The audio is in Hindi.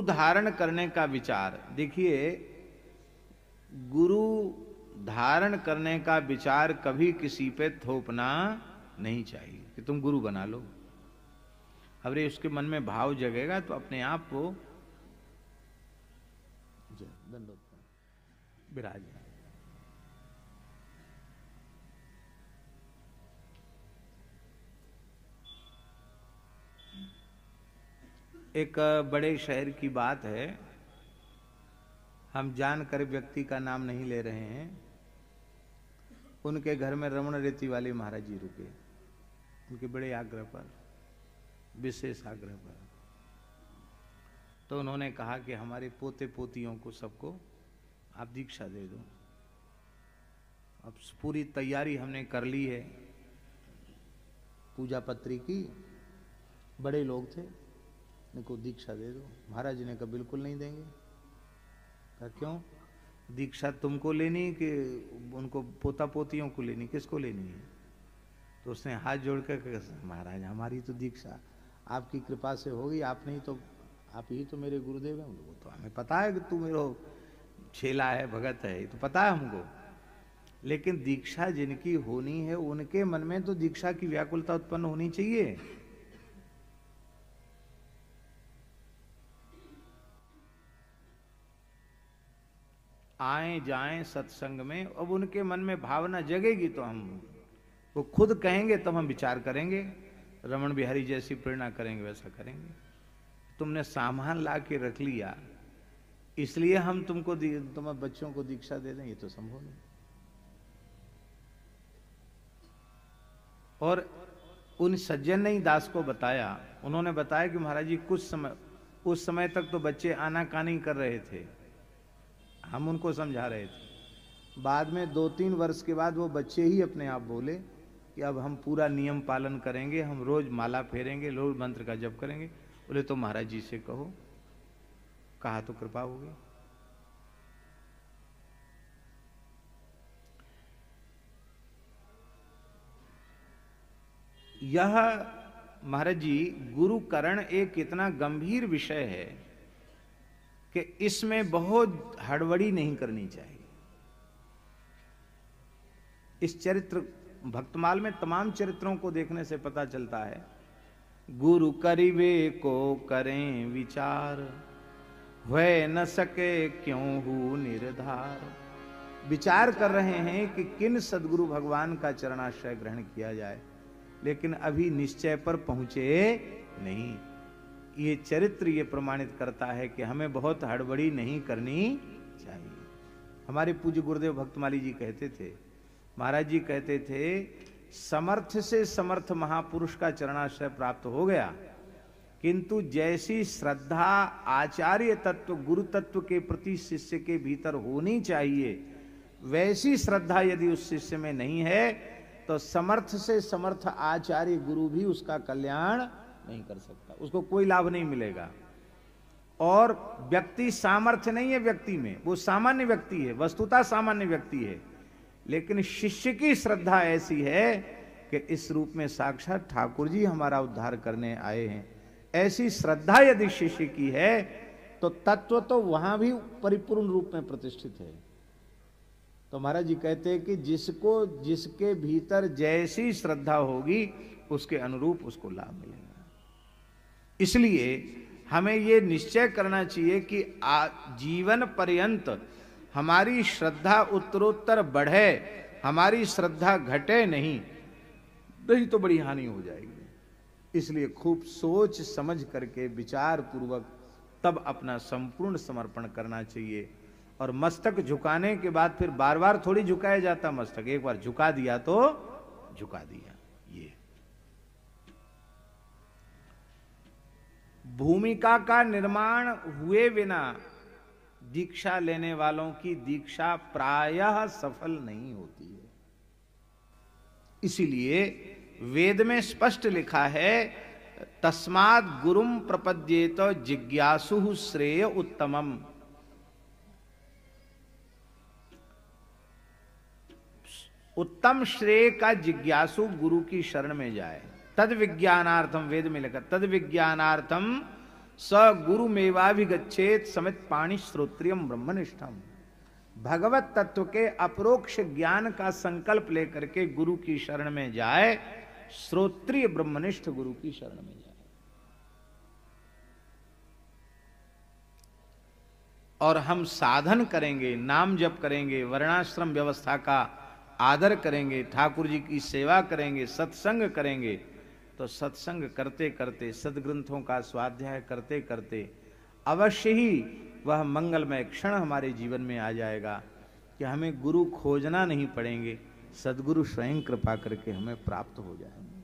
धारण करने का विचार, देखिए गुरु धारण करने का विचार कभी किसी पे थोपना नहीं चाहिए कि तुम गुरु बना लो। अरे उसके मन में भाव जगेगा तो अपने आप वो विराज। एक बड़े शहर की बात है, हम जानकर व्यक्ति का नाम नहीं ले रहे हैं। उनके घर में रमण रेती वाले महाराज जी रुके, उनके बड़े आग्रह पर, विशेष आग्रह पर। तो उन्होंने कहा कि हमारे पोते पोतियों को सबको आप दीक्षा दे दो। अब पूरी तैयारी हमने कर ली है पूजा पत्री की, बड़े लोग थे, इनको दीक्षा दे दो। महाराज जी ने कहा बिल्कुल नहीं देंगे। कहा क्यों? दीक्षा तुमको लेनी कि उनको पोता पोतियों को लेनी, किसको लेनी है? तो उसने हाथ जोड़कर कहा महाराज हमारी तो दीक्षा आपकी कृपा से होगी, आप ही तो मेरे गुरुदेव हैं। वो तो हमें पता है कि तू मेरा छेला है, भगत है, ये तो पता है हमको, लेकिन दीक्षा जिनकी होनी है उनके मन में तो दीक्षा की व्याकुलता उत्पन्न होनी चाहिए। आए जाएं सत्संग में, अब उनके मन में भावना जगेगी तो हम, वो खुद कहेंगे तब हम विचार करेंगे, रमण बिहारी जैसी प्रेरणा करेंगे वैसा करेंगे। तुमने सामान ला के रख लिया इसलिए हम तुम्हारे बच्चों को दीक्षा दे दें, ये तो संभव नहीं। और उन सज्जन ने ही दास को बताया, उन्होंने बताया कि महाराज जी उस समय तक तो बच्चे आनाकानी कर रहे थे, हम उनको समझा रहे थे। बाद में 2-3 वर्ष के बाद वो बच्चे ही अपने आप बोले कि अब हम पूरा नियम पालन करेंगे, हम रोज माला फेरेंगे, रोज मंत्र का जप करेंगे। बोले तो महाराज जी से कहो। कहा तो कृपा होगी। यह महाराज जी गुरुकरण एक इतना गंभीर विषय है कि इसमें बहुत हड़बड़ी नहीं करनी चाहिए। इस चरित्र भक्तमाल में तमाम चरित्रों को देखने से पता चलता है, गुरु करिवे को करें विचार, हुए न सके क्यों हूं निर्धार। विचार कर रहे हैं कि किन सदगुरु भगवान का चरणाश्रय ग्रहण किया जाए, लेकिन अभी निश्चय पर पहुंचे नहीं। ये चरित्र ये प्रमाणित करता है कि हमें बहुत हड़बड़ी नहीं करनी चाहिए। हमारे पूज्य गुरुदेव भक्तमाली जी कहते थे, महाराज जी कहते थे, समर्थ से समर्थ महापुरुष का चरणाश्रय प्राप्त हो गया, किंतु जैसी श्रद्धा आचार्य तत्व गुरु तत्व के प्रति शिष्य के भीतर होनी चाहिए, वैसी श्रद्धा यदि उस शिष्य में नहीं है तो समर्थ से समर्थ आचार्य गुरु भी उसका कल्याण नहीं कर सकता, उसको कोई लाभ नहीं मिलेगा। और व्यक्ति सामर्थ्य नहीं है व्यक्ति में, वो सामान्य व्यक्ति है, वस्तुतः सामान्य व्यक्ति है, लेकिन शिष्य की श्रद्धा ऐसी है कि इस रूप में साक्षात ठाकुर जी हमारा उद्धार करने आए हैं। ऐसी श्रद्धा यदि शिष्य की है तो तत्व तो वहां भी परिपूर्ण रूप में प्रतिष्ठित है। तो महाराज जी कहते हैं कि जिसके भीतर जैसी श्रद्धा होगी उसके अनुरूप उसको लाभ मिलेगा। इसलिए हमें यह निश्चय करना चाहिए कि जीवन पर्यंत हमारी श्रद्धा उत्तरोत्तर बढ़े, हमारी श्रद्धा घटे नहीं तो बड़ी हानि हो जाएगी। इसलिए खूब सोच समझ करके विचार पूर्वक तब अपना संपूर्ण समर्पण करना चाहिए। और मस्तक झुकाने के बाद फिर बार बार थोड़ी झुकाया जाता मस्तक, एक बार झुका दिया तो झुका दिया। ये भूमिका का निर्माण हुए बिना दीक्षा लेने वालों की दीक्षा प्रायः सफल नहीं होती है। इसीलिए वेद में स्पष्ट लिखा है, तस्मात् गुरुम प्रपद्येत जिज्ञासु श्रेय उत्तमम। उत्तम श्रेय का जिज्ञासु गुरु की शरण में जाए। तद विज्ञानार्थम, वेद में लिखा, तद विज्ञानार्थम स गुरु मेवाभिगच्छेत समित पाणी श्रोत्रियम ब्रह्मनिष्ठम। भगवत तत्व के अपरोक्ष ज्ञान का संकल्प लेकर के गुरु की शरण में जाए, श्रोत्रिय ब्रह्मनिष्ठ गुरु की शरण में जाए। और हम साधन करेंगे, नाम जप करेंगे, वर्णाश्रम व्यवस्था का आदर करेंगे, ठाकुर जी की सेवा करेंगे, सत्संग करेंगे, तो सत्संग करते करते, सदग्रंथों का स्वाध्याय करते करते अवश्य ही वह मंगलमय क्षण हमारे जीवन में आ जाएगा कि हमें गुरु खोजना नहीं पड़ेंगे, सदगुरु स्वयं कृपा करके हमें प्राप्त हो जाएंगे।